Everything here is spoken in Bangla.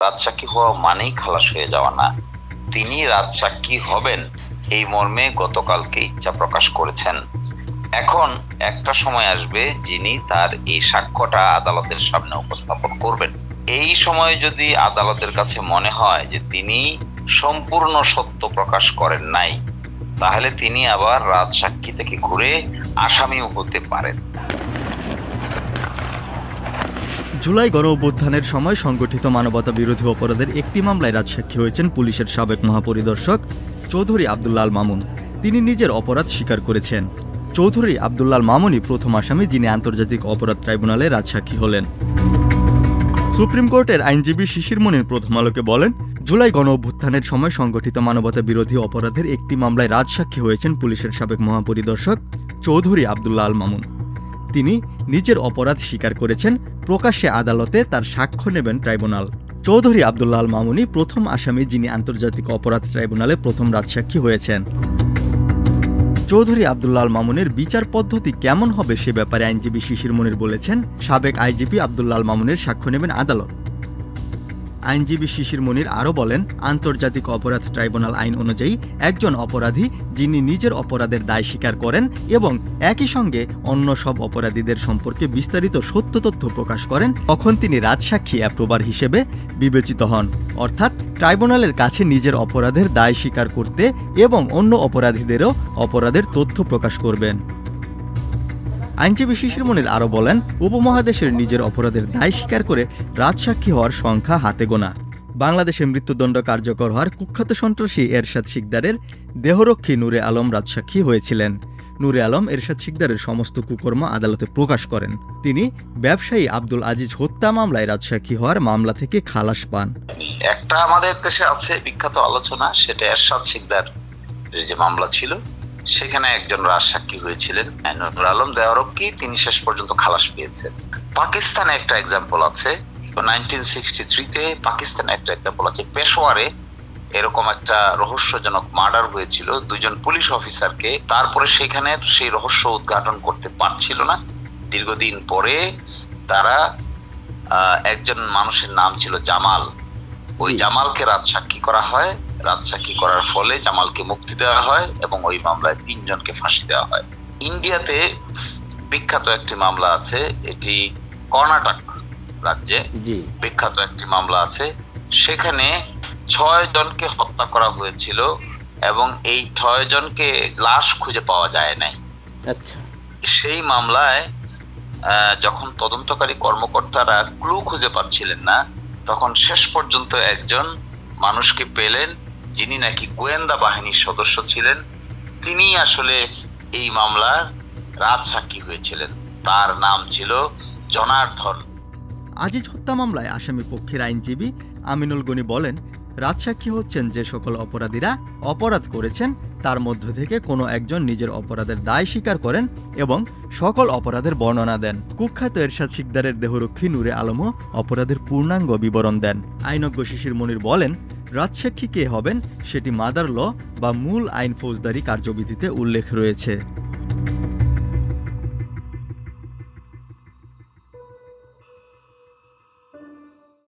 রাজসাক্ষী হওয়া মানেই খালাস হয়ে যাওয়া না। তিনি রাজসাক্ষী হবেন এই মর্মে গতকালকে ইচ্ছা প্রকাশ করেছেন। এখন একটা সময় আসবে যিনি তার এই সাক্ষ্যটা আদালতের সামনে উপস্থাপন করবেন। এই সময় যদি আদালতের কাছে মনে হয় যে তিনি সম্পূর্ণ সত্য প্রকাশ করেন নাই, তাহলে তিনি আবার রাজসাক্ষী থেকে ঘুরে আসামিও হতে পারেন। জুলাই গণঅভ্যুত্থানের সময় সংগঠিত মানবতা বিরোধী অপরাধের একটি মামলায় রাজসাক্ষী হয়েছেন পুলিশের সাবেক মহাপরিদর্শক চৌধুরী আব্দুল্লাহ আল মামুন। তিনি নিজের অপরাধ স্বীকার করেছেন। চৌধুরী আব্দুল্লাহ আল মামুনই প্রথম আসামি যিনি আন্তর্জাতিক অপরাধ ট্রাইব্যুনালে রাজসাক্ষী হলেন। সুপ্রিম কোর্টের আইনজীবী শিশির মনির প্রথম আলোকে বলেন, জুলাই গণঅভ্যুত্থানের সময় সংগঠিত মানবতা বিরোধী অপরাধের একটি মামলায় রাজসাক্ষী হয়েছেন পুলিশের সাবেক মহাপরিদর্শক চৌধুরী আব্দুল্লাহ আল মামুন। তিনি নিজের অপরাধ স্বীকার করেছেন। প্রকাশ্যে আদালতে তার সাক্ষ্য নেবেন ট্রাইব্যুনাল। চৌধুরী আব্দুল্লাহ আল মামুনই প্রথম আসামি যিনি আন্তর্জাতিক অপরাধ ট্রাইব্যুনালে প্রথম রাজসাক্ষী হয়েছেন। চৌধুরী আব্দুল্লাহ আল মামুনের বিচার পদ্ধতি কেমন হবে সে ব্যাপারে আইনজীবী শিশির মনির বলেছেন, সাবেক আইজিপি আব্দুল্লাহ আল মামুনের সাক্ষ্য নেবেন আদালত। আইনজীবী শিশির মনির আরও বলেন, আন্তর্জাতিক অপরাধ ট্রাইব্যুনাল আইন অনুযায়ী একজন অপরাধী যিনি নিজের অপরাধের দায় স্বীকার করেন এবং একই সঙ্গে অন্য সব অপরাধীদের সম্পর্কে বিস্তারিত সত্য তথ্য প্রকাশ করেন, তখন তিনি রাজসাক্ষী অ্যাপ্রুভার হিসেবে বিবেচিত হন। অর্থাৎ ট্রাইব্যুনালের কাছে নিজের অপরাধের দায় স্বীকার করতে এবং অন্য অপরাধীদেরও অপরাধের তথ্য প্রকাশ করবেন। আইনজীবী শিশির মনির আরও বলেন, উপমহাদেশের নিজের অপরাধের দায় স্বীকার করে রাজসাক্ষী হওয়ার সংখ্যা হাতে গোনা। বাংলাদেশে মৃত্যুদণ্ড কার্যকর হওয়ার কুখ্যাত সন্ত্রাসী এরশাদ শিকদারের দেহরক্ষী নূরে আলম রাজসাক্ষী হয়েছিলেন। নূরে আলম এরশাদ শিকদারের সমস্ত কুকর্ম আদালতে প্রকাশ করেন। তিনি ব্যবসায়ী আব্দুল আজিজ হত্যা মামলায় রাজসাক্ষী হওয়ার মামলা থেকে খালাস পান। একটা আমাদের দেশে আছে বিখ্যাত আলোচনা, সেটা এরশাদ শিকদার যে মামলা ছিল, সেখানে একজন রাজসাক্ষী হয়েছিলেন নূর আলম দেহরক্ষী, তিনি শেষ পর্যন্ত খালাস পেয়েছেন। পাকিস্তানে একটা এক্সাম্পল আছে, 1963-তে পাকিস্তানে একটা এক্সাম্পল আছে। পেশোয়ারে এরকম একটা রহস্যজনক মার্ডার হয়েছিল দুইজন পুলিশ অফিসারকে। তারপরে সেখানে সেই রহস্য উদ্ঘাটন করতে পারছিল না। দীর্ঘদিন পরে তারা একজন মানুষের নাম ছিল জামাল, ওই জামালকে রাজসাক্ষী করা হয়। রাজসাক্ষী করার ফলে জামালকে মুক্তি দেওয়া হয় এবং ওই মামলায় 3 জনকে ফাঁসি দেওয়া হয়। ইন্ডিয়াতে বিখ্যাত একটি মামলা আছে, এটি কর্ণাটক রাজ্যে বিখ্যাত একটি মামলা আছে। সেখানে 6 জনকে হত্যা করা হয়েছিল এবং এই 6 জনকে লাশ খুঁজে পাওয়া যায় নাই। আচ্ছা, সেই মামলায় যখন তদন্তকারী কর্মকর্তারা ক্লু খুঁজে পাচ্ছিলেন না, তখন শেষ পর্যন্ত একজন মানুষকে পেলেন যিনি নাকি গোয়েন্দা বাহিনীর সদস্য ছিলেন। তিনি আসলে এই মামলার রাজসাক্ষী হয়েছিলেন। তার নাম ছিল জনার্দন। আজিজ হত্যা মামলায় আসামি পক্ষের আইনজীবী আমিনুল গনি বলেন, রাজসাক্ষী হচ্ছেন যে সকল অপরাধীরা অপরাধ করেছেন তার মধ্য থেকে কোনো একজন নিজের অপরাধের দায় স্বীকার করেন এবং সকল অপরাধের বর্ণনা দেন। কুখ্যাত এরশাদ শিকদারের দেহরক্ষী নূরে আলমও অপরাধের পূর্ণাঙ্গ বিবরণ দেন। আইনজ্ঞ শিশির মনির বলেন, রাজসাক্ষী কে হবেন সেটি মাদার ল বা মূল আইন ফৌজদারি কার্যবিধিতে উল্লেখ রয়েছে।